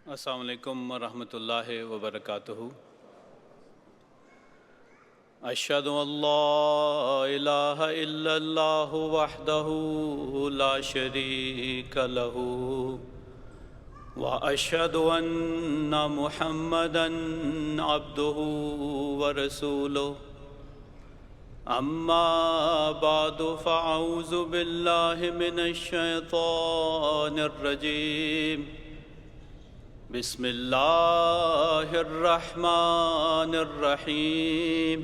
السلام علیکم ورحمۃ اللہ وبرکاتہ۔ اشہد ان لا الہ الا اللہ وحدہ لا شریک لہ واشہد ان محمدا عبدہ ورسولہ۔ اما بعد فاعوذ باللہ من الشیطان الرجیم۔ بسم اللہ الرحمن الرحیم۔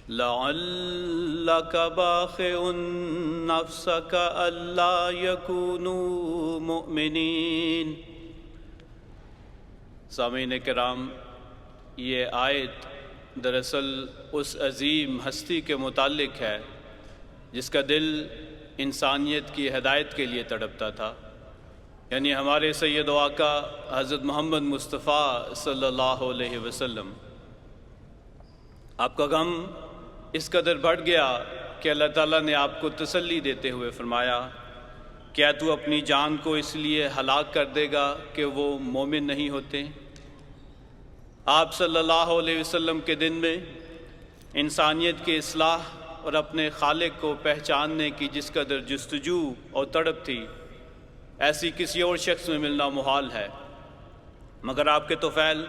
لعلک باخع نفسک الا یکونوا مؤمنین۔ سامعین کرام، یہ آیت دراصل اس عظیم ہستی کے متعلق ہے جس کا دل انسانیت کی ہدایت کے لیے تڑپتا تھا، یعنی ہمارے سید و آقا حضرت محمد مصطفیٰ صلی اللہ علیہ وسلم۔ آپ کا غم اس قدر بڑھ گیا کہ اللہ تعالیٰ نے آپ کو تسلی دیتے ہوئے فرمایا، کیا تو اپنی جان کو اس لیے ہلاک کر دے گا کہ وہ مومن نہیں ہوتے؟ آپ صلی اللہ علیہ وسلم کے دن میں انسانیت کی اصلاح اور اپنے خالق کو پہچاننے کی جس قدر جستجو اور تڑپ تھی، ایسی کسی اور شخص میں ملنا محال ہے، مگر آپ کے طفیل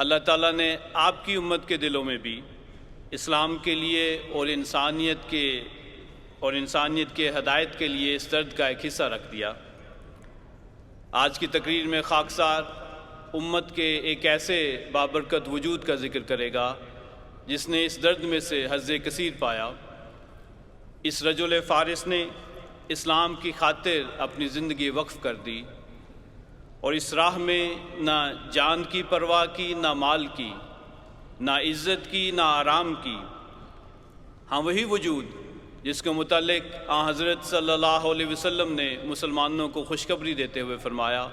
اللہ تعالیٰ نے آپ کی امت کے دلوں میں بھی اسلام کے لیے اور انسانیت کے ہدایت کے لیے اس درد کا ایک حصہ رکھ دیا۔ آج کی تقریر میں خاکسار امت کے ایک ایسے بابرکت وجود کا ذکر کرے گا جس نے اس درد میں سے حظ کثیر پایا۔ اس رجل فارس نے اسلام کی خاطر اپنی زندگی وقف کر دی اور اس راہ میں نہ جان کی پرواہ کی، نہ مال کی، نہ عزت کی، نہ آرام کی۔ ہاں، وہی وجود جس کے متعلق حضرت صلی اللہ علیہ وسلم نے مسلمانوں کو خوشخبری دیتے ہوئے فرمایا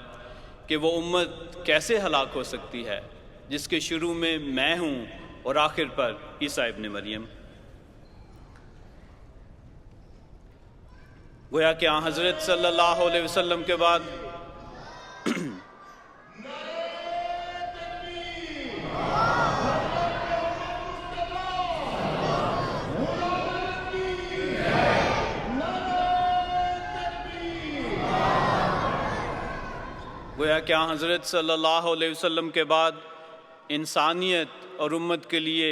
کہ وہ امت کیسے ہلاک ہو سکتی ہے جس کے شروع میں ہوں اور آخر پر عیسیٰ ابن مریم۔ گویا کہ حضرت صلی اللہ علیہ وسلم کے بعد حضرت صلی اللہ علیہ وسلم کے بعد انسانیت اور امت کے لیے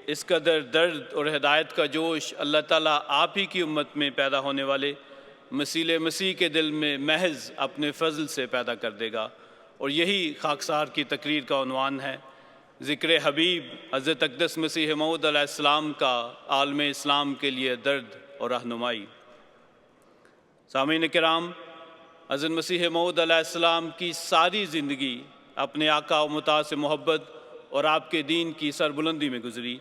اس قدر درد اور ہدایت کا جوش اللہ تعالیٰ آپ ہی کی امت میں پیدا ہونے والے مسیح کے دل میں محض اپنے فضل سے پیدا کر دے گا، اور یہی خاکسار کی تقریر کا عنوان ہے، ذکر حبیب حضرت اقدس مسیح موعود علیہ السلام کا عالم اسلام کے لیے درد اور رہنمائی۔ سامعین کرام، حضرت مسیح موعود علیہ السلام کی ساری زندگی اپنے آقا و مطاع سے محبت اور آپ کے دین کی سربلندی میں گزری۔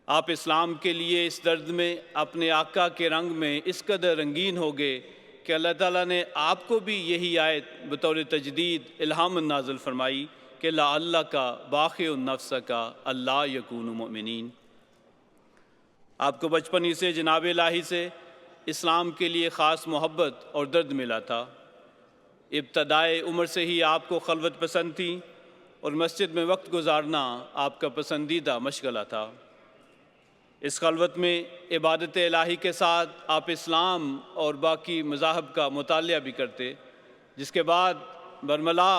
آپ اسلام کے لیے اس درد میں اپنے آقا کے رنگ میں اس قدر رنگین ہو گئے کہ اللہ تعالیٰ نے آپ کو بھی یہی آیت بطور تجدید الہام نازل فرمائی کہ لعلک باخع نفسک الا یکونوا مؤمنین۔ آپ کو بچپن ہی سے جناب الہی سے اسلام کے لیے خاص محبت اور درد ملا تھا۔ ابتدائے عمر سے ہی آپ کو خلوت پسند تھی اور مسجد میں وقت گزارنا آپ کا پسندیدہ مشغلہ تھا۔ اس خلوت میں عبادت الہی کے ساتھ آپ اسلام اور باقی مذاہب کا مطالعہ بھی کرتے، جس کے بعد برملا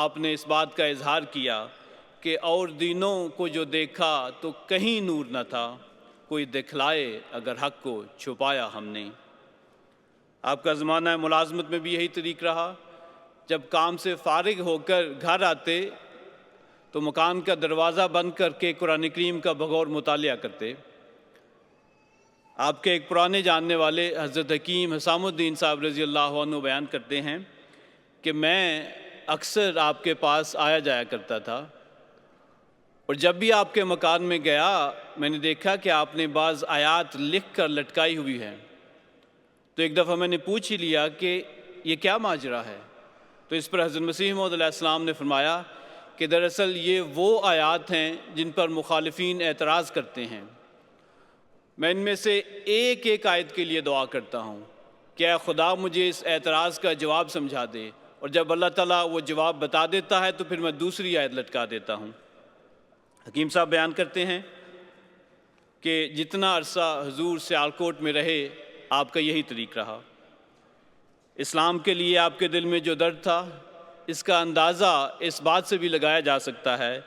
آپ نے اس بات کا اظہار کیا کہ اور دینوں کو جو دیکھا تو کہیں نور نہ تھا، کوئی دکھلائے اگر حق کو چھپایا ہم نے۔ آپ کا زمانہ ملازمت میں بھی یہی طریق رہا۔ جب کام سے فارغ ہو کر گھر آتے تو مکان کا دروازہ بند کر کے قرآن کریم کا بغور مطالعہ کرتے۔ آپ کے ایک پرانے جاننے والے حضرت حکیم حسام الدین صاحب رضی اللہ عنہ بیان کرتے ہیں کہ میں اکثر آپ کے پاس آیا جایا کرتا تھا، اور جب بھی آپ کے مکان میں گیا میں نے دیکھا کہ آپ نے بعض آیات لکھ کر لٹکائی ہوئی ہیں۔ تو ایک دفعہ میں نے پوچھ ہی لیا کہ یہ کیا ماجرا ہے؟ تو اس پر حضرت مسیح موعود علیہ السلام نے فرمایا کہ دراصل یہ وہ آیات ہیں جن پر مخالفین اعتراض کرتے ہیں۔ میں ان میں سے ایک آیت کے لیے دعا کرتا ہوں کہ اے خدا مجھے اس اعتراض کا جواب سمجھا دے اور جب اللہ تعالیٰ وہ جواب بتا دیتا ہے تو پھر میں دوسری آیت لٹکا دیتا ہوں۔ حکیم صاحب بیان کرتے ہیں کہ جتنا عرصہ حضور سیالکوٹ میں رہے آپ کا یہی طریق رہا۔ اسلام کے لیے آپ کے دل میں جو درد تھا اس کا اندازہ اس بات سے بھی لگایا جا سکتا ہے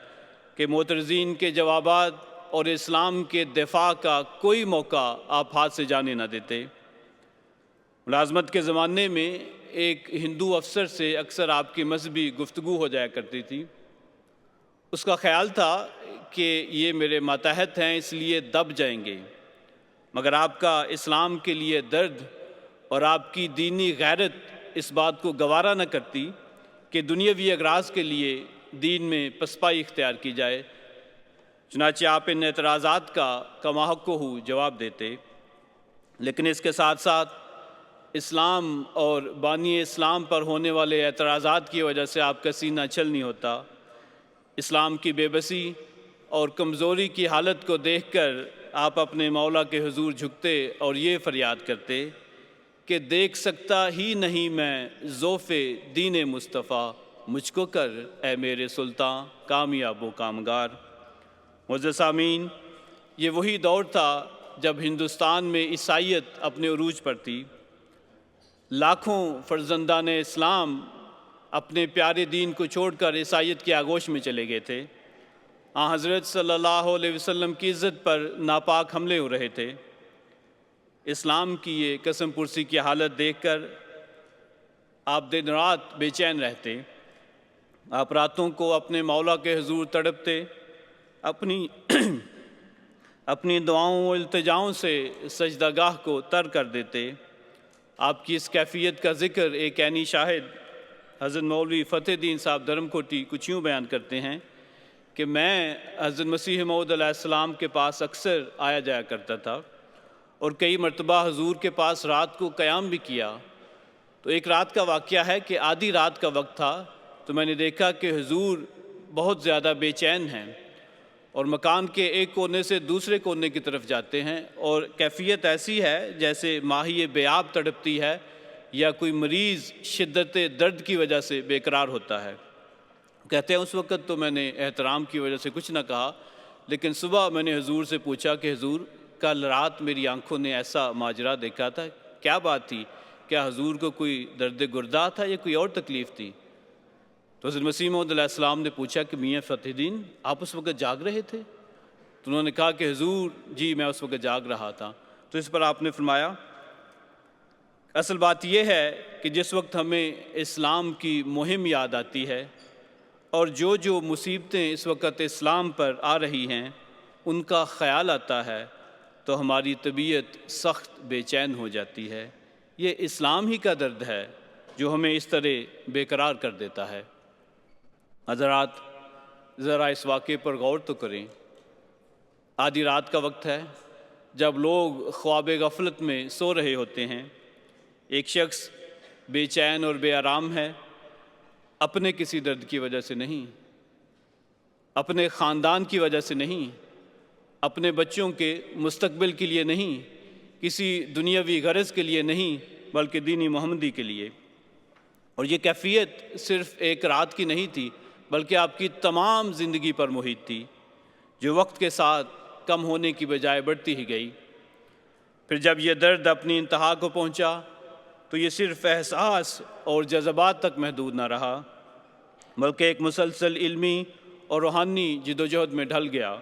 کہ معترضین کے جوابات اور اسلام کے دفاع کا کوئی موقع آپ ہاتھ سے جانے نہ دیتے۔ ملازمت کے زمانے میں ایک ہندو افسر سے اکثر آپ کی مذہبی گفتگو ہو جایا کرتی تھی۔ اس کا خیال تھا کہ یہ میرے ماتحت ہیں اس لیے دب جائیں گے، مگر آپ کا اسلام کے لیے درد اور آپ کی دینی غیرت اس بات کو گوارا نہ کرتی کہ دنیاوی اغراض کے لیے دین میں پسپائی اختیار کی جائے۔ چنانچہ آپ ان اعتراضات کا کما حق ہو جواب دیتے، لیکن اس کے ساتھ ساتھ اسلام اور بانی اسلام پر ہونے والے اعتراضات کی وجہ سے آپ کا سینہ چھل نہیں ہوتا۔ اسلام کی بے بسی اور کمزوری کی حالت کو دیکھ کر آپ اپنے مولا کے حضور جھکتے اور یہ فریاد کرتے کہ دیکھ سکتا ہی نہیں میں ذوف دین مصطفیٰ، مجھ کو کر اے میرے سلطان کامیاب و کامگار۔ معزز سامعین، یہ وہی دور تھا جب ہندوستان میں عیسائیت اپنے عروج پر تھی۔ لاکھوں فرزندان اسلام اپنے پیارے دین کو چھوڑ کر عیسائیت کی آغوش میں چلے گئے تھے۔ حضرت صلی اللہ علیہ وسلم کی عزت پر ناپاک حملے ہو رہے تھے۔ اسلام کی یہ قسم پرسی کی حالت دیکھ کر آپ دن رات بے چین رہتے۔ آپ راتوں کو اپنے مولا کے حضور تڑپتے، اپنی دعاؤں و التجاؤں سے سجدہ گاہ کو تر کر دیتے۔ آپ کی اس کیفیت کا ذکر ایک عینی شاہد حضرت مولوی فتح الدین صاحب دھرم کوٹی کچھ یوں بیان کرتے ہیں کہ میں حضرت مسیح موعود علیہ السلام کے پاس اکثر آیا جایا کرتا تھا اور کئی مرتبہ حضور کے پاس رات کو قیام بھی کیا۔ تو ایک رات کا واقعہ ہے کہ آدھی رات کا وقت تھا تو میں نے دیکھا کہ حضور بہت زیادہ بے چین ہیں اور مکان کے ایک کونے سے دوسرے کونے کی طرف جاتے ہیں، اور کیفیت ایسی ہے جیسے ماہی بے آب تڑپتی ہے یا کوئی مریض شدت درد کی وجہ سے بے قرار ہوتا ہے۔ کہتے ہیں اس وقت تو میں نے احترام کی وجہ سے کچھ نہ کہا، لیکن صبح میں نے حضور سے پوچھا کہ حضور کل رات میری آنکھوں نے ایسا ماجرا دیکھا تھا، کیا بات تھی؟ کیا حضور کو کوئی درد گردہ تھا یا کوئی اور تکلیف تھی؟ تو حضرت مسیح موعود علیہ السلام نے پوچھا کہ میاں فتح الدین آپ اس وقت جاگ رہے تھے؟ تو انہوں نے کہا کہ حضور جی میں اس وقت جاگ رہا تھا۔ تو اس پر آپ نے فرمایا اصل بات یہ ہے کہ جس وقت ہمیں اسلام کی مہم یاد آتی ہے اور جو مصیبتیں اس وقت اسلام پر آ رہی ہیں ان کا خیال آتا ہے تو ہماری طبیعت سخت بے چین ہو جاتی ہے۔ یہ اسلام ہی کا درد ہے جو ہمیں اس طرح بے قرار کر دیتا ہے۔ حضرات ذرا اس واقعے پر غور تو کریں۔ آدھی رات کا وقت ہے جب لوگ خواب غفلت میں سو رہے ہوتے ہیں، ایک شخص بے چین اور بے آرام ہے، اپنے کسی درد کی وجہ سے نہیں، اپنے خاندان کی وجہ سے نہیں، اپنے بچوں کے مستقبل کے لیے نہیں، کسی دنیاوی غرض کے لیے نہیں، بلکہ دینی محمدی کے لیے۔ اور یہ کیفیت صرف ایک رات کی نہیں تھی بلکہ آپ کی تمام زندگی پر محیط تھی، جو وقت کے ساتھ کم ہونے کی بجائے بڑھتی ہی گئی۔ پھر جب یہ درد اپنی انتہا کو پہنچا تو یہ صرف احساس اور جذبات تک محدود نہ رہا بلکہ ایک مسلسل علمی اور روحانی جدوجہد میں ڈھل گیا۔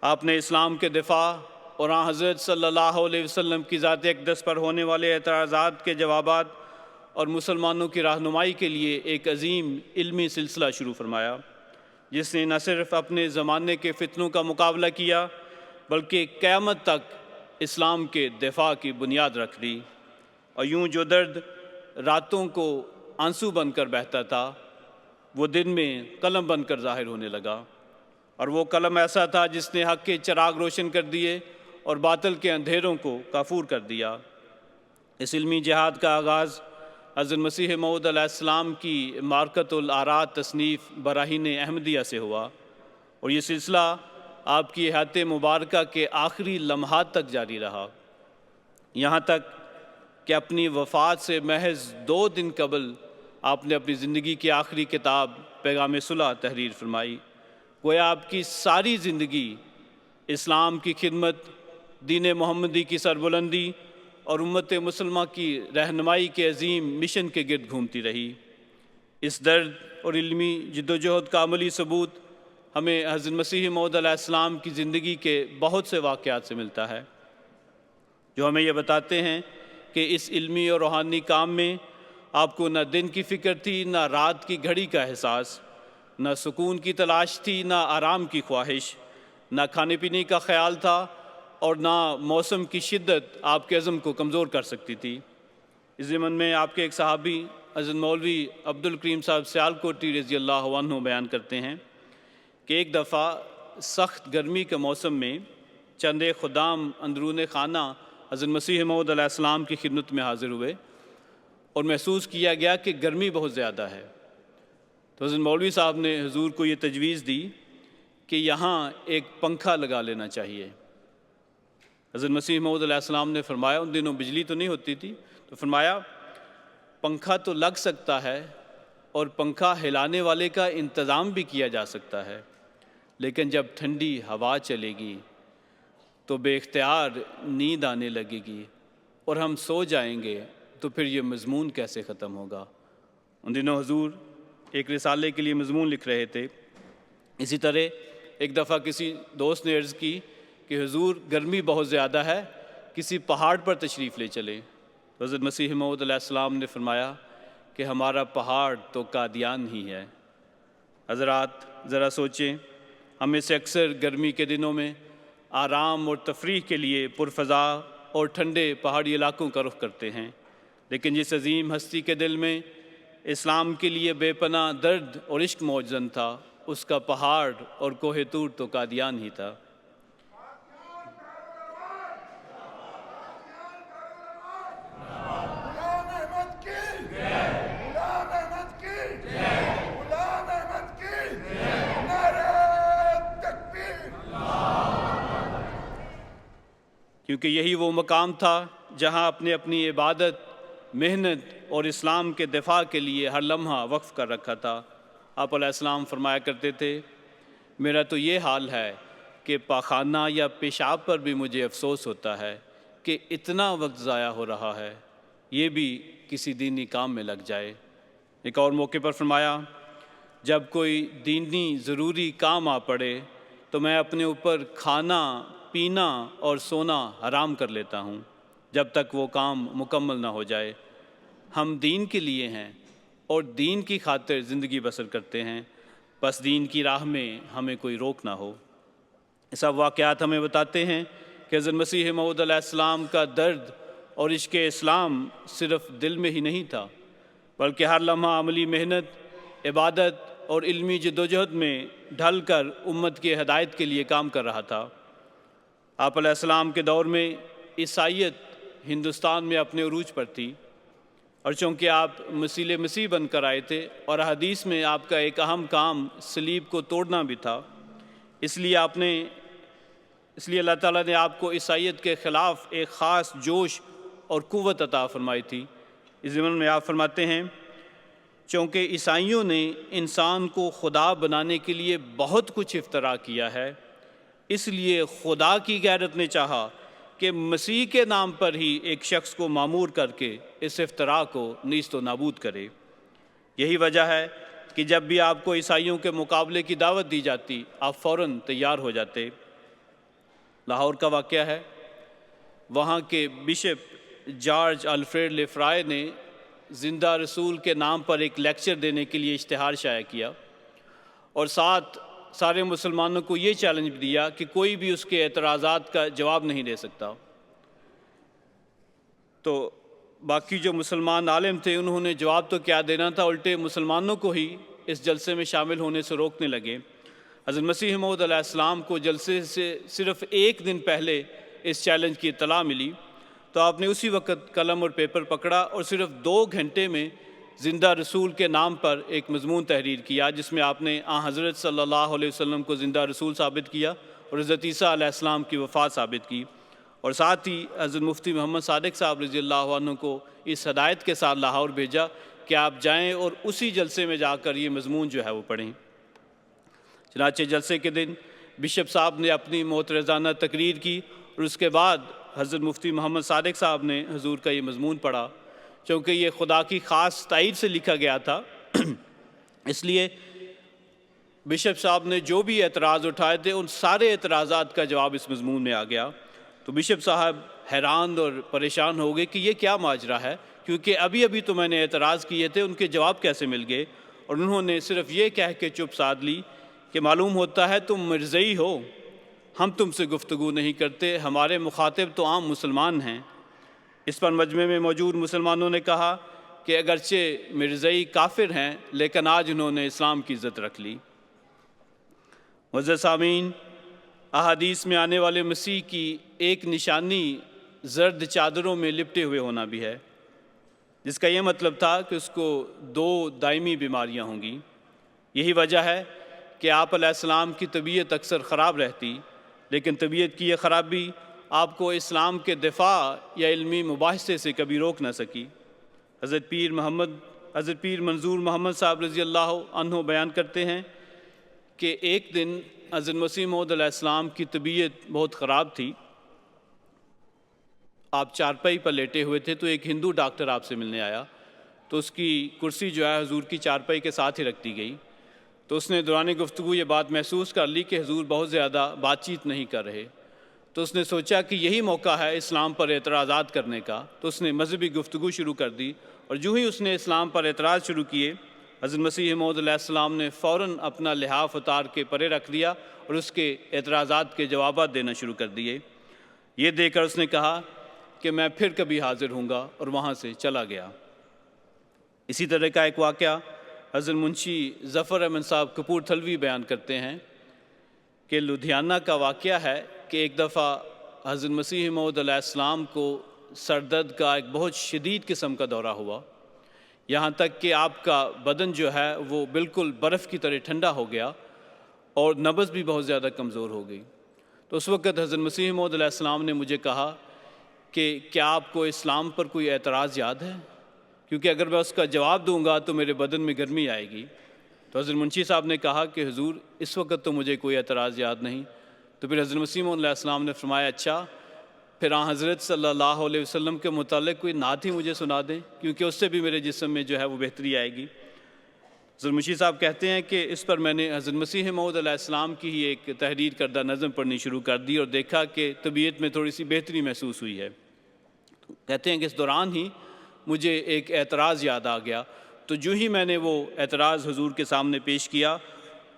آپ نے اسلام کے دفاع اور حضرت صلی اللہ علیہ وسلم کی ذات اقدس پر ہونے والے اعتراضات کے جوابات اور مسلمانوں کی رہنمائی کے لیے ایک عظیم علمی سلسلہ شروع فرمایا، جس نے نہ صرف اپنے زمانے کے فتنوں کا مقابلہ کیا بلکہ قیامت تک اسلام کے دفاع کی بنیاد رکھ دی۔ اور یوں جو درد راتوں کو آنسو بن کر بہتا تھا وہ دن میں قلم بن کر ظاہر ہونے لگا، اور وہ قلم ایسا تھا جس نے حق کے چراغ روشن کر دیے اور باطل کے اندھیروں کو کافور کر دیا۔ اس علمی جہاد کا آغاز حضرت مسیح موعود علیہ السلام کی معرکۃ الآراء تصنیف براہین احمدیہ سے ہوا، اور یہ سلسلہ آپ کی حیات مبارکہ کے آخری لمحات تک جاری رہا، یہاں تک کہ اپنی وفات سے محض 2 دن قبل آپ نے اپنی زندگی کی آخری کتاب پیغام صلح تحریر فرمائی۔ گویا آپ کی ساری زندگی اسلام کی خدمت، دین محمدی کی سربلندی اور امت مسلمہ کی رہنمائی کے عظیم مشن کے گرد گھومتی رہی۔ اس درد اور علمی جدوجہد کا عملی ثبوت ہمیں حضرت مسیح موعود علیہ السلام کی زندگی کے بہت سے واقعات سے ملتا ہے، جو ہمیں یہ بتاتے ہیں کہ اس علمی اور روحانی کام میں آپ کو نہ دن کی فکر تھی، نہ رات کی گھڑی کا احساس، نہ سکون کی تلاش تھی، نہ آرام کی خواہش، نہ کھانے پینے کا خیال تھا، اور نہ موسم کی شدت آپ کے عزم کو کمزور کر سکتی تھی۔ اس ضمن میں آپ کے ایک صحابی حضرت مولوی عبد الکریم صاحب سیالکوٹی رضی اللہ عنہ بیان کرتے ہیں کہ ایک دفعہ سخت گرمی کے موسم میں چند خدام اندرون خانہ حضرت مسیح موعود علیہ السلام کی خدمت میں حاضر ہوئے اور محسوس کیا گیا کہ گرمی بہت زیادہ ہے۔ تو حضرت مولوی صاحب نے حضور کو یہ تجویز دی کہ یہاں ایک پنکھا لگا لینا چاہیے۔ حضرت مسیح موعود علیہ السلام نے فرمایا، ان دنوں بجلی تو نہیں ہوتی تھی، تو فرمایا پنکھا تو لگ سکتا ہے اور پنکھا ہلانے والے کا انتظام بھی کیا جا سکتا ہے، لیکن جب ٹھنڈی ہوا چلے گی تو بے اختیار نیند آنے لگے گی اور ہم سو جائیں گے، تو پھر یہ مضمون کیسے ختم ہوگا۔ ان دنوں حضور ایک رسالے کے لیے مضمون لکھ رہے تھے۔ اسی طرح ایک دفعہ کسی دوست نے عرض کی کہ حضور گرمی بہت زیادہ ہے، کسی پہاڑ پر تشریف لے چلیں۔ حضرت مسیح موعود علیہ السلام نے فرمایا کہ ہمارا پہاڑ تو قادیان ہی ہے۔ حضرات ذرا سوچیں، ہم میں سے اکثر گرمی کے دنوں میں آرام اور تفریح کے لیے پرفضا اور ٹھنڈے پہاڑی علاقوں کا رخ کرتے ہیں، لیکن جس عظیم ہستی کے دل میں اسلام کے لیے بے پناہ درد اور عشق موجزن تھا، اس کا پہاڑ اور کوہ طور تو قادیان ہی تھا۔ کیونکہ یہی وہ مقام تھا جہاں اپنی عبادت، محنت اور اسلام کے دفاع کے لیے ہر لمحہ وقف کر رکھا تھا۔ آپ علیہ السلام فرمایا کرتے تھے، میرا تو یہ حال ہے کہ پاخانہ یا پیشاب پر بھی مجھے افسوس ہوتا ہے کہ اتنا وقت ضائع ہو رہا ہے، یہ بھی کسی دینی کام میں لگ جائے۔ ایک اور موقع پر فرمایا، جب کوئی دینی ضروری کام آ پڑے تو میں اپنے اوپر کھانا، پینا اور سونا حرام کر لیتا ہوں جب تک وہ کام مکمل نہ ہو جائے۔ ہم دین کے لیے ہیں اور دین کی خاطر زندگی بسر کرتے ہیں، بس دین کی راہ میں ہمیں کوئی روک نہ ہو۔ یہ سب واقعات ہمیں بتاتے ہیں کہ حضرت مسیح موعود علیہ السلام کا درد اور عشق اسلام صرف دل میں ہی نہیں تھا، بلکہ ہر لمحہ عملی محنت، عبادت اور علمی جدوجہد میں ڈھل کر امت کی ہدایت کے لیے کام کر رہا تھا۔ آپ علیہ السلام کے دور میں عیسائیت ہندوستان میں اپنے عروج پر تھی، اور چونکہ آپ مسیح مسیح بن کر آئے تھے اور حدیث میں آپ کا ایک اہم کام صلیب کو توڑنا بھی تھا، اس لیے اللہ تعالیٰ نے آپ کو عیسائیت کے خلاف ایک خاص جوش اور قوت عطا فرمائی تھی۔ اس ضمن میں آپ فرماتے ہیں، چونکہ عیسائیوں نے انسان کو خدا بنانے کے لیے بہت کچھ افتراء کیا ہے، اس لیے خدا کی غیرت نے چاہا کہ مسیح کے نام پر ہی ایک شخص کو معمور کر کے اس افتراء کو نیست و نابود کرے۔ یہی وجہ ہے کہ جب بھی آپ کو عیسائیوں کے مقابلے کی دعوت دی جاتی، آپ فوراً تیار ہو جاتے۔ لاہور کا واقعہ ہے، وہاں کے بشپ جارج الفریڈ لیفرائے نے زندہ رسول کے نام پر ایک لیکچر دینے کے لیے اشتہار شائع کیا، اور سارے مسلمانوں کو یہ چیلنج دیا کہ کوئی بھی اس کے اعتراضات کا جواب نہیں دے سکتا۔ تو باقی جو مسلمان عالم تھے انہوں نے جواب تو کیا دینا تھا، الٹے مسلمانوں کو ہی اس جلسے میں شامل ہونے سے روکنے لگے۔ حضرت مسیح موعود علیہ السلام کو جلسے سے صرف ایک دن پہلے اس چیلنج کی اطلاع ملی، تو آپ نے اسی وقت قلم اور پیپر پکڑا اور صرف 2 گھنٹے میں زندہ رسول کے نام پر ایک مضمون تحریر کیا، جس میں آپ نے حضرت صلی اللہ علیہ وسلم کو زندہ رسول ثابت کیا اور حضرت عیسیٰ علیہ السلام کی وفات ثابت کی، اور ساتھ ہی حضرت مفتی محمد صادق صاحب رضی اللہ عنہ کو اس ہدایت کے ساتھ لاہور بھیجا کہ آپ جائیں اور اسی جلسے میں جا کر یہ مضمون جو ہے وہ پڑھیں۔ چنانچہ جلسے کے دن بشپ صاحب نے اپنی معترضانہ تقریر کی اور اس کے بعد حضرت مفتی محمد صادق صاحب نے حضور کا یہ مضمون پڑھا۔ چونکہ یہ خدا کی خاص تائید سے لکھا گیا تھا، اس لیے بشپ صاحب نے جو بھی اعتراض اٹھائے تھے ان سارے اعتراضات کا جواب اس مضمون میں آ گیا۔ تو بشپ صاحب حیران اور پریشان ہو گئے کہ یہ کیا ماجرا ہے، کیونکہ ابھی ابھی تو میں نے اعتراض کیے تھے، ان کے جواب کیسے مل گئے؟ اور انہوں نے صرف یہ کہہ کے چپ سادھ لی کہ معلوم ہوتا ہے تم مرزئی ہو، ہم تم سے گفتگو نہیں کرتے، ہمارے مخاطب تو عام مسلمان ہیں۔ اس پر مجمع میں موجود مسلمانوں نے کہا کہ اگرچہ مرزئی کافر ہیں لیکن آج انہوں نے اسلام کی عزت رکھ لی۔ معزز سامعین، احادیث میں آنے والے مسیح کی ایک نشانی زرد چادروں میں لپٹے ہوئے ہونا بھی ہے، جس کا یہ مطلب تھا کہ اس کو 2 دائمی بیماریاں ہوں گی۔ یہی وجہ ہے کہ آپ علیہ السلام کی طبیعت اکثر خراب رہتی، لیکن طبیعت کی یہ خرابی آپ کو اسلام کے دفاع یا علمی مباحثے سے کبھی روک نہ سکی۔ حضرت پیر منظور محمد صاحب رضی اللہ عنہ بیان کرتے ہیں کہ ایک دن حضرت مسیح موعود علیہ السلام کی طبیعت بہت خراب تھی، آپ چارپائی پر لیٹے ہوئے تھے، تو ایک ہندو ڈاکٹر آپ سے ملنے آیا، تو اس کی کرسی جو ہے حضور کی چارپائی کے ساتھ ہی رکھ دی گئی۔ تو اس نے دوران گفتگو یہ بات محسوس کر لی کہ حضور بہت زیادہ بات چیت نہیں کر رہے، تو اس نے سوچا کہ یہی موقع ہے اسلام پر اعتراضات کرنے کا، تو اس نے مذہبی گفتگو شروع کر دی، اور جو ہی اس نے اسلام پر اعتراض شروع کیے، حضرت مسیح موعود علیہ السلام نے فوراً اپنا لحاف اتار کے پرے رکھ دیا اور اس کے اعتراضات کے جوابات دینا شروع کر دیے۔ یہ دیکھ کر اس نے کہا کہ میں پھر کبھی حاضر ہوں گا، اور وہاں سے چلا گیا۔ اسی طرح کا ایک واقعہ حضرت منشی ظفر احمد صاحب کپور تھلوی بیان کرتے ہیں کہ لدھیانہ کا واقعہ ہے کہ ایک دفعہ حضرت مسیح موعود علیہ السلام کو سر درد کا ایک بہت شدید قسم کا دورہ ہوا، یہاں تک کہ آپ کا بدن جو ہے وہ بالکل برف کی طرح ٹھنڈا ہو گیا اور نبض بھی بہت زیادہ کمزور ہو گئی۔ تو اس وقت حضرت مسیح موعود علیہ السلام نے مجھے کہا کہ کیا آپ کو اسلام پر کوئی اعتراض یاد ہے؟ کیونکہ اگر میں اس کا جواب دوں گا تو میرے بدن میں گرمی آئے گی۔ تو حضرت منشی صاحب نے کہا کہ حضور اس وقت تو مجھے کوئی اعتراض یاد نہیں۔ تو پھر حضرت مسیح موعود علیہ السلام نے فرمایا اچھا، پھر حضرت صلی اللہ علیہ وسلم کے متعلق کوئی نعت ہی مجھے سنا دیں، کیونکہ اس سے بھی میرے جسم میں جو ہے وہ بہتری آئے گی۔ حضرت منشی صاحب کہتے ہیں کہ اس پر میں نے حضرت مسیح موعود علیہ السلام کی ہی ایک تحریر کردہ نظم پڑھنی شروع کر دی اور دیکھا کہ طبیعت میں تھوڑی سی بہتری محسوس ہوئی ہے۔ کہتے ہیں کہ اس دوران ہی مجھے ایک اعتراض یاد آ گیا، تو جو ہی میں نے وہ اعتراض حضور کے سامنے پیش کیا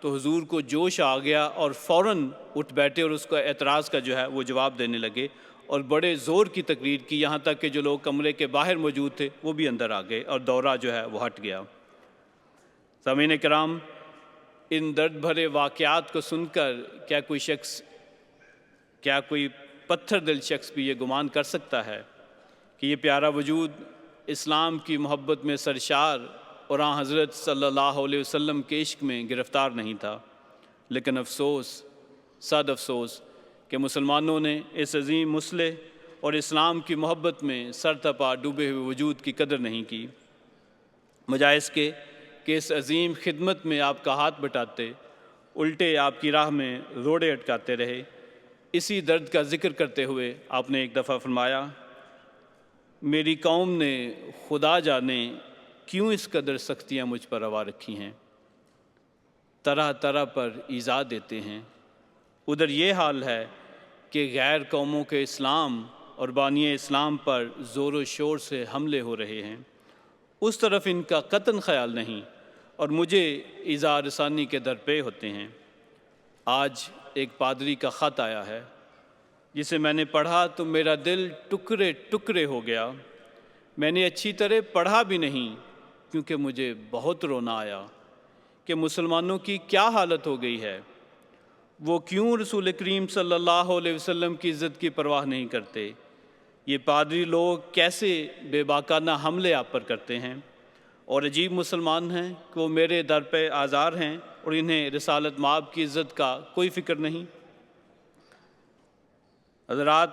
تو حضور کو جوش آ گیا اور فوراً اٹھ بیٹھے اور اس کا اعتراض کا جو ہے وہ جواب دینے لگے، اور بڑے زور کی تقریر کی، یہاں تک کہ جو لوگ کمرے کے باہر موجود تھے وہ بھی اندر آ گئے اور دورہ جو ہے وہ ہٹ گیا۔ سامعین کرام، ان درد بھرے واقعات کو سن کر کیا کوئی پتھر دل شخص بھی یہ گمان کر سکتا ہے کہ یہ پیارا وجود اسلام کی محبت میں سرشار اور حضرت صلی اللہ علیہ وسلم کے عشق میں گرفتار نہیں تھا؟ لیکن افسوس، صد افسوس کہ مسلمانوں نے اس عظیم مصلح اور اسلام کی محبت میں سر تپا ڈوبے ہوئے وجود کی قدر نہیں کی، بجائے اس کے کہ اس عظیم خدمت میں آپ کا ہاتھ بٹاتے، الٹے آپ کی راہ میں روڑے اٹکاتے رہے۔ اسی درد کا ذکر کرتے ہوئے آپ نے ایک دفعہ فرمایا، میری قوم نے خدا جانے کیوں اس قدر سختیاں مجھ پر روا رکھی ہیں، طرح طرح پر ایذا دیتے ہیں۔ ادھر یہ حال ہے کہ غیر قوموں کے اسلام اور بانی اسلام پر زور و شور سے حملے ہو رہے ہیں، اس طرف ان کا قطعاً خیال نہیں، اور مجھے ایذا رسانی کے درپے ہوتے ہیں۔ آج ایک پادری کا خط آیا ہے جسے میں نے پڑھا تو میرا دل ٹکڑے ٹکڑے ہو گیا۔ میں نے اچھی طرح پڑھا بھی نہیں کیونکہ مجھے بہت رونا آیا کہ مسلمانوں کی کیا حالت ہو گئی ہے، وہ کیوں رسول کریم صلی اللہ علیہ وسلم کی عزت کی پرواہ نہیں کرتے؟ یہ پادری لوگ کیسے بے باکانہ حملے آپ پر کرتے ہیں، اور عجیب مسلمان ہیں کہ وہ میرے در پہ آزار ہیں اور انہیں رسالت مآب کی عزت کا کوئی فکر نہیں۔ حضرات،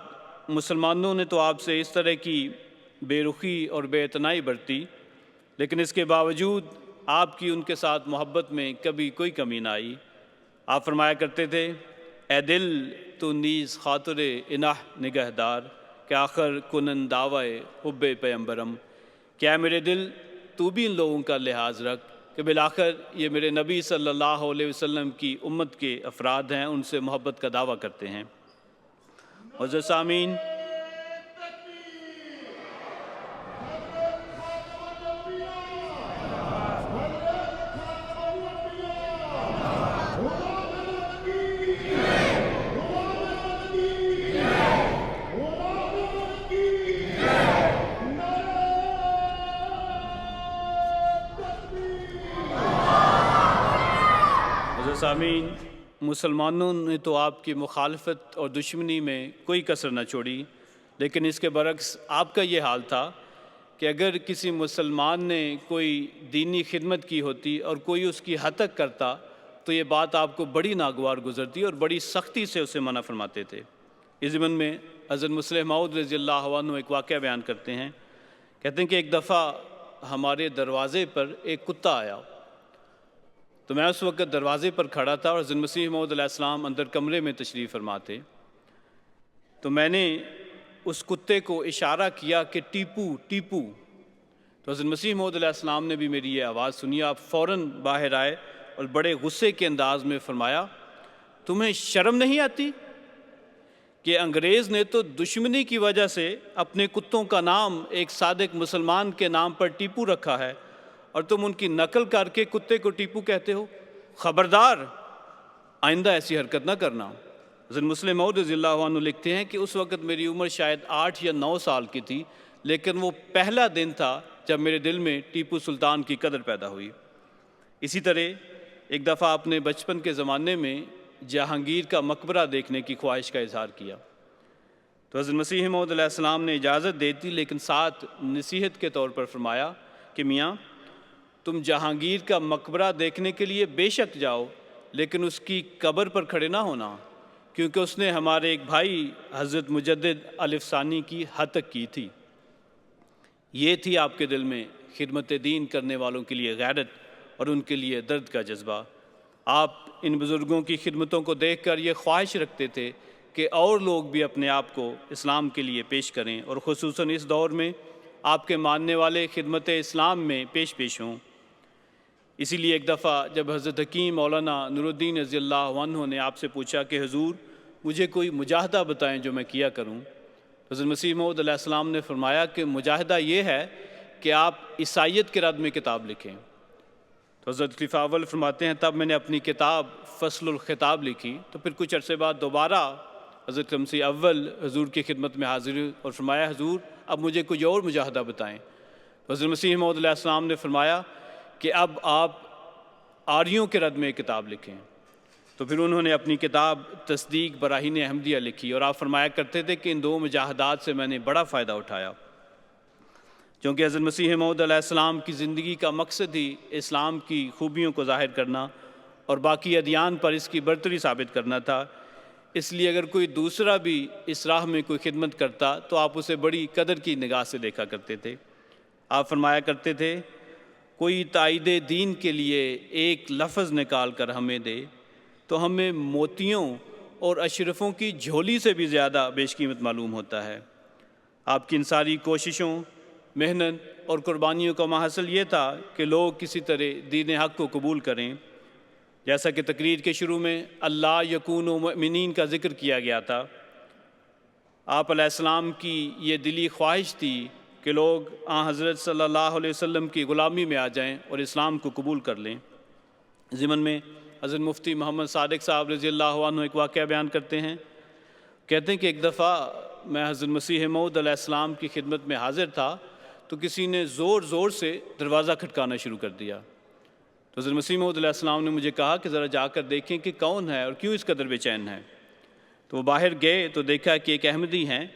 مسلمانوں نے تو آپ سے اس طرح کی بے رخی اور بے اعتنائی برتی، لیکن اس کے باوجود آپ کی ان کے ساتھ محبت میں کبھی کوئی کمی نہ آئی۔ آپ فرمایا کرتے تھے، اے دل تو نیز خاطر انہ نگہدار، کہ آخر کنن دعوی حب پیمبرم، کیا میرے دل تو بھی ان لوگوں کا لحاظ رکھ کہ بالآخر یہ میرے نبی صلی اللہ علیہ وسلم کی امت کے افراد ہیں، ان سے محبت کا دعویٰ کرتے ہیں۔ عزیز سامعین، مسلمانوں نے تو آپ کی مخالفت اور دشمنی میں کوئی کسر نہ چھوڑی، لیکن اس کے برعکس آپ کا یہ حال تھا کہ اگر کسی مسلمان نے کوئی دینی خدمت کی ہوتی اور کوئی اس کی حد تک کرتا تو یہ بات آپ کو بڑی ناگوار گزرتی اور بڑی سختی سے اسے منع فرماتے تھے۔ اس ضمن میں حضرت مسلم موعود رضی اللہ عنہ ایک واقعہ بیان کرتے ہیں، کہتے ہیں کہ ایک دفعہ ہمارے دروازے پر ایک کتا آیا، تو میں اس وقت دروازے پر کھڑا تھا اور حضرت مسیح موعود علیہ السلام اندر کمرے میں تشریف فرما تھے۔ تو میں نے اس کتے کو اشارہ کیا کہ ٹیپو ٹیپو، تو حضرت مسیح موعود علیہ السلام نے بھی میری یہ آواز سنی۔ آپ فوراً باہر آئے اور بڑے غصے کے انداز میں فرمایا، تمہیں شرم نہیں آتی کہ انگریز نے تو دشمنی کی وجہ سے اپنے کتوں کا نام ایک صادق مسلمان کے نام پر ٹیپو رکھا ہے، اور تم ان کی نقل کر کے کتے کو ٹیپو کہتے ہو؟ خبردار، آئندہ ایسی حرکت نہ کرنا۔ حضرت مسلم موعود رضی اللہ عنہ لکھتے ہیں کہ اس وقت میری عمر شاید 8 یا 9 سال کی تھی، لیکن وہ پہلا دن تھا جب میرے دل میں ٹیپو سلطان کی قدر پیدا ہوئی۔ اسی طرح ایک دفعہ اپنے بچپن کے زمانے میں جہانگیر کا مقبرہ دیکھنے کی خواہش کا اظہار کیا، تو حضرت مسیح موعود علیہ السلام نے اجازت دے دی، لیکن ساتھ نصیحت کے طور پر فرمایا کہ میاں، تم جہانگیر کا مقبرہ دیکھنے کے لیے بے شک جاؤ، لیکن اس کی قبر پر کھڑے نہ ہونا، کیونکہ اس نے ہمارے ایک بھائی حضرت مجدد الف ثانی کی ہتک کی تھی۔ یہ تھی آپ کے دل میں خدمت دین کرنے والوں کے لیے غیرت اور ان کے لیے درد کا جذبہ۔ آپ ان بزرگوں کی خدمتوں کو دیکھ کر یہ خواہش رکھتے تھے کہ اور لوگ بھی اپنے آپ کو اسلام کے لیے پیش کریں، اور خصوصاً اس دور میں آپ کے ماننے والے خدمت اسلام میں پیش ہوں۔ اسی لیے ایک دفعہ جب حضرت حکیم مولانا نور الدین رضی اللہ عنہ نے آپ سے پوچھا کہ حضور مجھے کوئی مجاہدہ بتائیں جو میں کیا کروں، حضرت مسیح موعود علیہ السلام نے فرمایا کہ مجاہدہ یہ ہے کہ آپ عیسائیت کے رد میں کتاب لکھیں۔ تو حضرت خلیفہ اول فرماتے ہیں، تب میں نے اپنی کتاب فصل الخطاب لکھی، تو پھر کچھ عرصے بعد دوبارہ حضرت مسیح اول حضور کی خدمت میں حاضر ہوئے اور فرمایا، حضور اب مجھے کوئی اور مجاہدہ بتائیں۔ تو حضرت مسیح موعود علیہ السلام نے فرمایا کہ اب آپ آریوں کے رد میں کتاب لکھیں۔ تو پھر انہوں نے اپنی کتاب تصدیق براہین احمدیہ لکھی، اور آپ فرمایا کرتے تھے کہ ان 2 مجاہدات سے میں نے بڑا فائدہ اٹھایا، کیونکہ حضرت مسیح موعود علیہ السلام کی زندگی کا مقصد ہی اسلام کی خوبیوں کو ظاہر کرنا اور باقی ادیان پر اس کی برتری ثابت کرنا تھا۔ اس لیے اگر کوئی دوسرا بھی اس راہ میں کوئی خدمت کرتا تو آپ اسے بڑی قدر کی نگاہ سے دیکھا کرتے تھے۔ آپ فرمایا کرتے تھے، کوئی تائید دین کے لیے ایک لفظ نکال کر ہمیں دے تو ہمیں موتیوں اور اشرفوں کی جھولی سے بھی زیادہ بیش قیمت معلوم ہوتا ہے۔ آپ کی ان ساری کوششوں، محنت اور قربانیوں کا محصل یہ تھا کہ لوگ کسی طرح دین حق کو قبول کریں۔ جیسا کہ تقریر کے شروع میں اللہ یکون مؤمنین کا ذکر کیا گیا تھا، آپ علیہ السلام کی یہ دلی خواہش تھی کہ لوگ حضرت صلی اللہ علیہ وسلم کی غلامی میں آ جائیں اور اسلام کو قبول کر لیں۔ ضمن میں حضرت مفتی محمد صادق صاحب رضی اللہ عنہ ایک واقعہ بیان کرتے ہیں، کہتے ہیں کہ ایک دفعہ میں حضرت مسیح موعود علیہ السلام کی خدمت میں حاضر تھا تو کسی نے زور زور سے دروازہ کھٹکانا شروع کر دیا۔ تو حضرت مسیح موعود علیہ السلام نے مجھے کہا کہ ذرا جا کر دیکھیں کہ کون ہے اور کیوں اس قدر بے چین ہے۔ تو وہ باہر گئے تو دیکھا کہ ایک احمدی ہیں،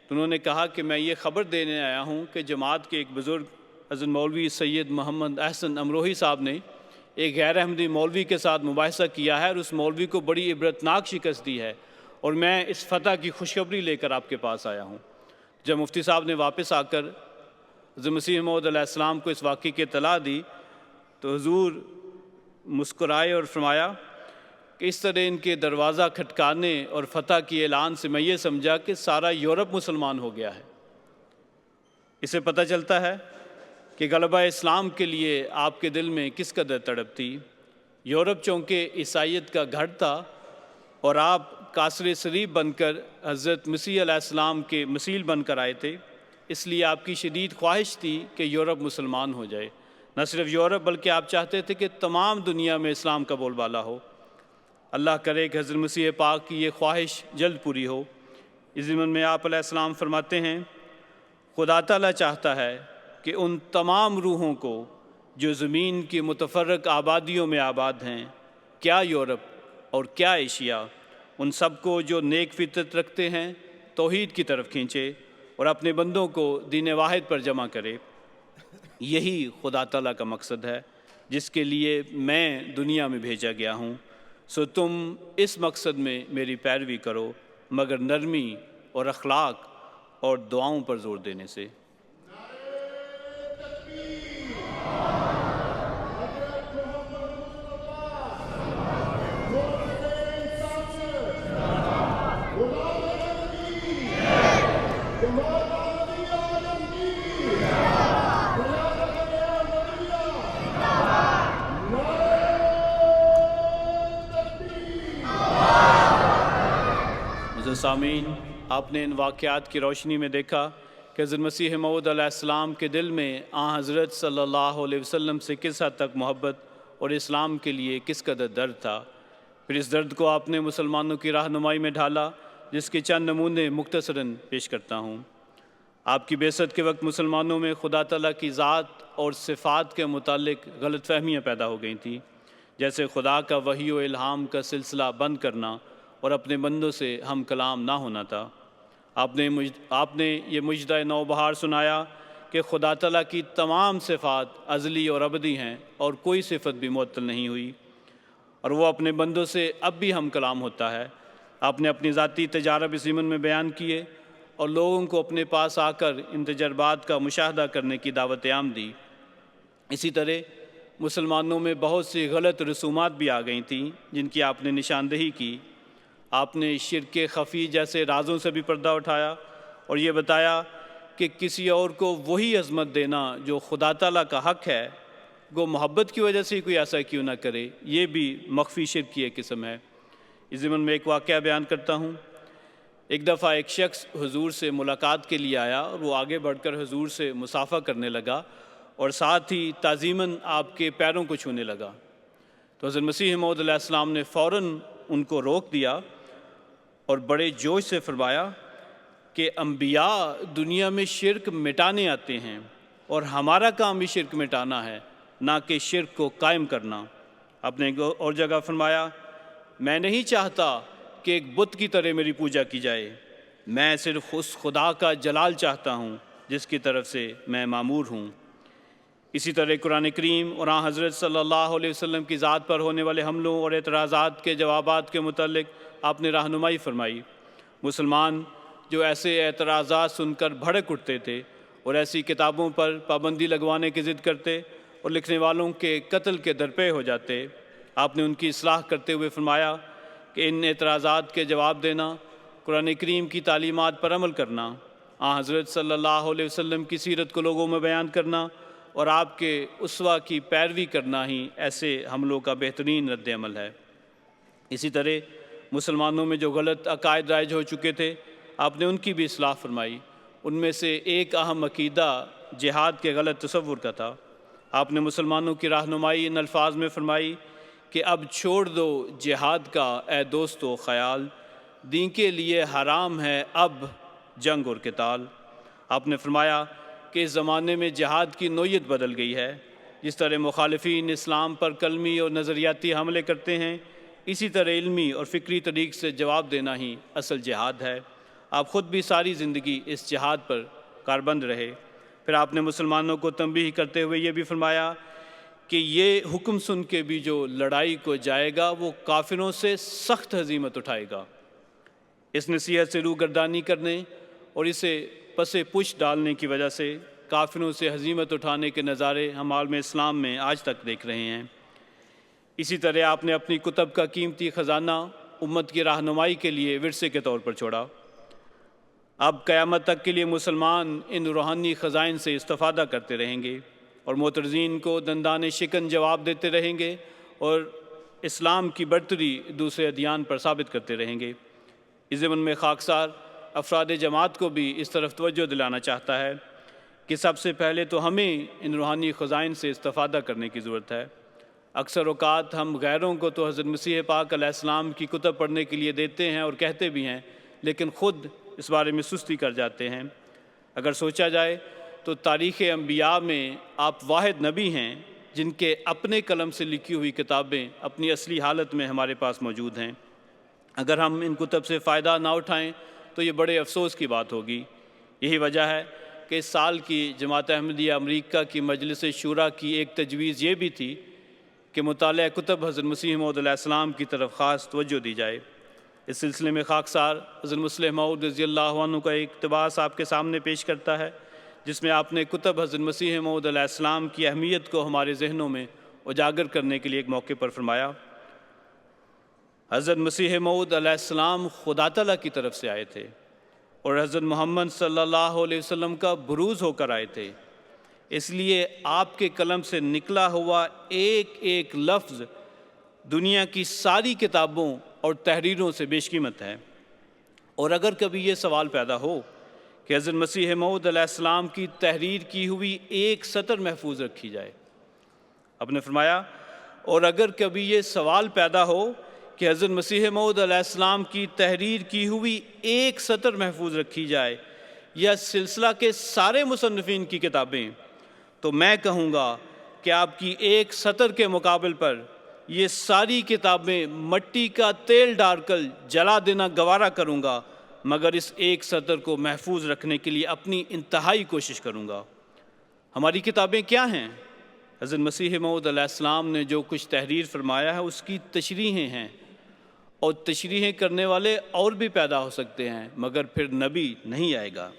تو انہوں نے کہا کہ میں یہ خبر دینے آیا ہوں کہ جماعت کے ایک بزرگ حضرت مولوی سید محمد احسن امروہی صاحب نے ایک غیر احمدی مولوی کے ساتھ مباحثہ کیا ہے اور اس مولوی کو بڑی عبرتناک شکست دی ہے، اور میں اس فتح کی خوشخبری لے کر آپ کے پاس آیا ہوں۔ جب مفتی صاحب نے واپس آ کر حضرت مسیح موعود علیہ السلام کو اس واقعے کی اطلاع دی تو حضور مسکرائے اور فرمایا کہ اس طرح ان کے دروازہ کھٹکانے اور فتح کی اعلان سے میں یہ سمجھا کہ سارا یورپ مسلمان ہو گیا ہے۔ اسے پتہ چلتا ہے کہ غلبہ اسلام کے لیے آپ کے دل میں کس قدر تڑپ تھی۔ یورپ چونکہ عیسائیت کا گھر تھا اور آپ کاسر صلیب بن کر حضرت مسیح علیہ السلام کے مثیل بن کر آئے تھے، اس لیے آپ کی شدید خواہش تھی کہ یورپ مسلمان ہو جائے۔ نہ صرف یورپ بلکہ آپ چاہتے تھے کہ تمام دنیا میں اسلام کا بول بالا ہو۔ اللہ کرے کہ حضرت مسیح پاک کی یہ خواہش جلد پوری ہو۔ اس ضمن میں آپ علیہ السلام فرماتے ہیں، خدا تعالیٰ چاہتا ہے کہ ان تمام روحوں کو جو زمین کی متفرق آبادیوں میں آباد ہیں، کیا یورپ اور کیا ایشیا، ان سب کو جو نیک فطرت رکھتے ہیں توحید کی طرف کھینچے اور اپنے بندوں کو دین واحد پر جمع کرے۔ یہی خدا تعالیٰ کا مقصد ہے جس کے لیے میں دنیا میں بھیجا گیا ہوں، سو تم اس مقصد میں میری پیروی کرو، مگر نرمی اور اخلاق اور دعاؤں پر زور دینے سے۔ سامعین، آپ نے ان واقعات کی روشنی میں دیکھا کہ حضرت مسیح موعود علیہ السلام کے دل میں حضرت صلی اللہ علیہ وسلم سے کس حد تک محبت اور اسلام کے لیے کس قدر درد تھا۔ پھر اس درد کو آپ نے مسلمانوں کی رہنمائی میں ڈھالا، جس کے چند نمونے مختصراً پیش کرتا ہوں۔ آپ کی بعثت کے وقت مسلمانوں میں خدا تعالیٰ کی ذات اور صفات کے متعلق غلط فہمیاں پیدا ہو گئی تھیں، جیسے خدا کا وحی و الہام کا سلسلہ بند کرنا اور اپنے بندوں سے ہم کلام نہ ہونا تھا۔ آپ نے یہ مجدہ نوبہار سنایا کہ خدا تعالیٰ کی تمام صفات ازلی اور ابدی ہیں اور کوئی صفت بھی معطل نہیں ہوئی، اور وہ اپنے بندوں سے اب بھی ہم کلام ہوتا ہے۔ آپ نے اپنی ذاتی تجارب اس ضمن میں بیان کیے اور لوگوں کو اپنے پاس آ کر ان تجربات کا مشاہدہ کرنے کی دعوت عام دی۔ اسی طرح مسلمانوں میں بہت سی غلط رسومات بھی آ گئی تھیں جن کی آپ نے نشاندہی کی۔ آپ نے شرک خفی جیسے رازوں سے بھی پردہ اٹھایا اور یہ بتایا کہ کسی اور کو وہی عظمت دینا جو خدا تعالیٰ کا حق ہے، وہ محبت کی وجہ سے کوئی ایسا کیوں نہ کرے، یہ بھی مخفی شرک کی ایک قسم ہے۔ اس ضمن میں ایک واقعہ بیان کرتا ہوں۔ ایک دفعہ ایک شخص حضور سے ملاقات کے لیے آیا اور وہ آگے بڑھ کر حضور سے مصافحہ کرنے لگا اور ساتھ ہی تعظیماً آپ کے پیروں کو چھونے لگا۔ تو حضرت مسیح موعود علیہ السلام نے فوراً ان کو روک دیا اور بڑے جوش سے فرمایا کہ انبیاء دنیا میں شرک مٹانے آتے ہیں اور ہمارا کام بھی شرک مٹانا ہے، نہ کہ شرک کو قائم کرنا۔ آپ نے ایک اور جگہ فرمایا، میں نہیں چاہتا کہ ایک بت کی طرح میری پوجا کی جائے، میں صرف اس خدا کا جلال چاہتا ہوں جس کی طرف سے میں مامور ہوں۔ اسی طرح قرآن کریم اور حضرت صلی اللہ علیہ وسلم کی ذات پر ہونے والے حملوں اور اعتراضات کے جوابات کے متعلق آپ نے رہنمائی فرمائی۔ مسلمان جو ایسے اعتراضات سن کر بھڑک اٹھتے تھے اور ایسی کتابوں پر پابندی لگوانے کی ضد کرتے اور لکھنے والوں کے قتل کے درپے ہو جاتے، آپ نے ان کی اصلاح کرتے ہوئے فرمایا کہ ان اعتراضات کے جواب دینا، قرآن کریم کی تعلیمات پر عمل کرنا، حضرت صلی اللہ علیہ وسلم کی سیرت کو لوگوں میں بیان کرنا اور آپ کے اسوہ کی پیروی کرنا ہی ایسے حملوں کا بہترین رد عمل ہے۔ اسی طرح مسلمانوں میں جو غلط عقائد رائج ہو چکے تھے، آپ نے ان کی بھی اصلاح فرمائی۔ ان میں سے ایک اہم عقیدہ جہاد کے غلط تصور کا تھا۔ آپ نے مسلمانوں کی رہنمائی ان الفاظ میں فرمائی کہ اب چھوڑ دو جہاد کا اے دوستو خیال، دین کے لیے حرام ہے اب جنگ اور قتال۔ آپ نے فرمایا کہ اس زمانے میں جہاد کی نوعیت بدل گئی ہے۔ جس طرح مخالفین اسلام پر کلمی اور نظریاتی حملے کرتے ہیں، اسی طرح علمی اور فکری طریق سے جواب دینا ہی اصل جہاد ہے۔ آپ خود بھی ساری زندگی اس جہاد پر کاربند رہے۔ پھر آپ نے مسلمانوں کو تنبیہ کرتے ہوئے یہ بھی فرمایا کہ یہ حکم سن کے بھی جو لڑائی کو جائے گا وہ کافروں سے سخت ہزیمت اٹھائے گا۔ اس نصیحت سے روگردانی کرنے اور اسے پس پش ڈالنے کی وجہ سے کافروں سے ہزیمت اٹھانے کے نظارے ہم عالم اسلام میں آج تک دیکھ رہے ہیں۔ اسی طرح آپ نے اپنی کتب کا قیمتی خزانہ امت کی رہنمائی کے لیے ورثے کے طور پر چھوڑا۔ اب قیامت تک کے لیے مسلمان ان روحانی خزائن سے استفادہ کرتے رہیں گے اور معترضین کو دندان شکن جواب دیتے رہیں گے اور اسلام کی برتری دوسرے ادیان پر ثابت کرتے رہیں گے۔ اس ضمن میں خاکسار افراد جماعت کو بھی اس طرف توجہ دلانا چاہتا ہے کہ سب سے پہلے تو ہمیں ان روحانی خزائن سے استفادہ کرنے کی ضرورت ہے۔ اکثر اوقات ہم غیروں کو تو حضرت مسیح پاک علیہ السلام کی کتب پڑھنے کے لیے دیتے ہیں اور کہتے بھی ہیں، لیکن خود اس بارے میں سستی کر جاتے ہیں۔ اگر سوچا جائے تو تاریخ انبیاء میں آپ واحد نبی ہیں جن کے اپنے قلم سے لکھی ہوئی کتابیں اپنی اصلی حالت میں ہمارے پاس موجود ہیں۔ اگر ہم ان کتب سے فائدہ نہ اٹھائیں تو یہ بڑے افسوس کی بات ہوگی۔ یہی وجہ ہے کہ اس سال کی جماعت احمدیہ امریکہ کی مجلس شورا کی ایک تجویز یہ بھی تھی کہ مطالعہ کتب حضرت مسیح موعود علیہ السلام کی طرف خاص توجہ دی جائے۔ اس سلسلے میں خاکسار حضرت مسلم موعود رضی اللہ عنہ کا ایک اقتباس آپ کے سامنے پیش کرتا ہے، جس میں آپ نے کتب حضرت مسیح موعود علیہ السلام کی اہمیت کو ہمارے ذہنوں میں اجاگر کرنے کے لیے ایک موقع پر فرمایا۔ حضرت مسیح موعود علیہ السلام خدا تعالیٰ کی طرف سے آئے تھے اور حضرت محمد صلی اللہ علیہ وسلم کا بروز ہو کر آئے تھے، اس لیے آپ کے قلم سے نکلا ہوا ایک ایک لفظ دنیا کی ساری کتابوں اور تحریروں سے بیش قیمت ہے۔ اور اگر کبھی یہ سوال پیدا ہو کہ حضرت مسیح موعود علیہ السلام کی تحریر کی ہوئی ایک سطر محفوظ رکھی جائے، آپ نے فرمایا، اور اگر کبھی یہ سوال پیدا ہو کہ حضرت مسیح موعود علیہ السلام کی تحریر کی ہوئی ایک سطر محفوظ رکھی جائے یا سلسلہ کے سارے مصنفین کی کتابیں، تو میں کہوں گا کہ آپ کی ایک سطر کے مقابل پر یہ ساری کتابیں مٹی کا تیل ڈال کر جلا دینا گوارا کروں گا، مگر اس ایک سطر کو محفوظ رکھنے کے لیے اپنی انتہائی کوشش کروں گا۔ ہماری کتابیں کیا ہیں؟ حضرت مسیح موعود علیہ السلام نے جو کچھ تحریر فرمایا ہے اس کی تشریحیں ہیں، اور تشریحیں کرنے والے اور بھی پیدا ہو سکتے ہیں، مگر پھر نبی نہیں آئے گا۔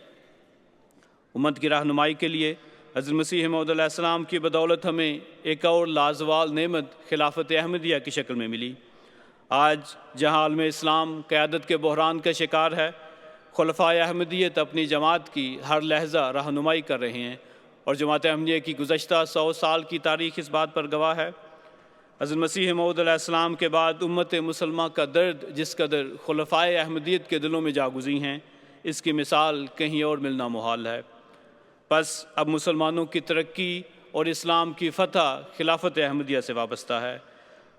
امت کی رہنمائی کے لیے حضرت مسیح موعود علیہ السلام کی بدولت ہمیں ایک اور لازوال نعمت خلافت احمدیہ کی شکل میں ملی۔ آج جہاں عالم اسلام قیادت کے بحران کا شکار ہے، خلفائے احمدیت اپنی جماعت کی ہر لحظہ رہنمائی کر رہے ہیں، اور جماعت احمدیہ کی گزشتہ 100 سال کی تاریخ اس بات پر گواہ ہے۔ حضرت مسیح موعود علیہ السلام کے بعد امت مسلمہ کا درد جس قدر خلفائے احمدیت کے دلوں میں جاگزی ہیں، اس کی مثال کہیں اور ملنا محال ہے۔ پس اب مسلمانوں کی ترقی اور اسلام کی فتح خلافت احمدیہ سے وابستہ ہے۔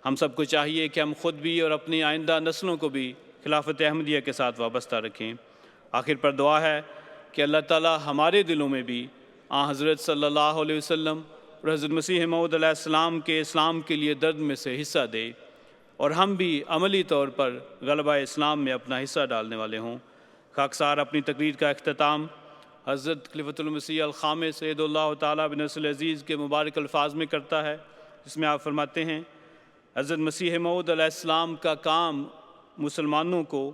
ہم سب کو چاہیے کہ ہم خود بھی اور اپنی آئندہ نسلوں کو بھی خلافت احمدیہ کے ساتھ وابستہ رکھیں۔ آخر پر دعا ہے کہ اللہ تعالی ہمارے دلوں میں بھی حضرت صلی اللہ علیہ وسلم اور حضرت مسیح موعود علیہ السلام کے اسلام کے لیے درد میں سے حصہ دے، اور ہم بھی عملی طور پر غلبہ اسلام میں اپنا حصہ ڈالنے والے ہوں۔ خاکسار اپنی تقریر کا اختتام حضرت خلیفۃ المسیح الخامس سید اللہ تعالیٰ بن نصر العزیز کے مبارک الفاظ میں کرتا ہے، جس میں آپ فرماتے ہیں، حضرت مسیح موعود علیہ السلام کا کام مسلمانوں کو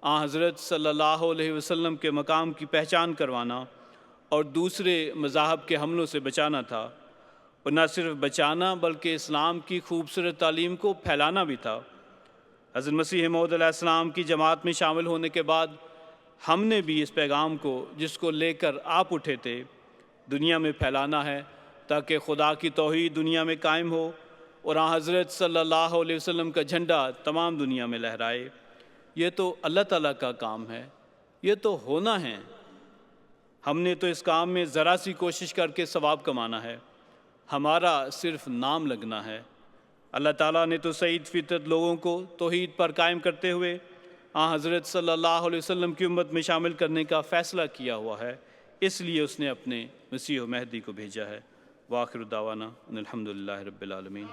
حضرت صلی اللہ علیہ وسلم کے مقام کی پہچان کروانا اور دوسرے مذاہب کے حملوں سے بچانا تھا، اور نہ صرف بچانا بلکہ اسلام کی خوبصورت تعلیم کو پھیلانا بھی تھا۔ حضرت مسیح موعود علیہ السلام کی جماعت میں شامل ہونے کے بعد ہم نے بھی اس پیغام کو جس کو لے کر آپ اٹھے تھے دنیا میں پھیلانا ہے، تاکہ خدا کی توحید دنیا میں قائم ہو اور حضرت صلی اللہ علیہ وسلم کا جھنڈا تمام دنیا میں لہرائے۔ یہ تو اللہ تعالیٰ کا کام ہے، یہ تو ہونا ہے۔ ہم نے تو اس کام میں ذرا سی کوشش کر کے ثواب کمانا ہے، ہمارا صرف نام لگنا ہے۔ اللہ تعالیٰ نے تو سعید فطرت لوگوں کو توحید پر قائم کرتے ہوئے حضرت صلی اللہ علیہ وسلم کی امت میں شامل کرنے کا فیصلہ کیا ہوا ہے، اس لیے اس نے اپنے مسیح و مہدی کو بھیجا ہے۔ وآخر دعوانا ان الحمدللہ رب العالمین۔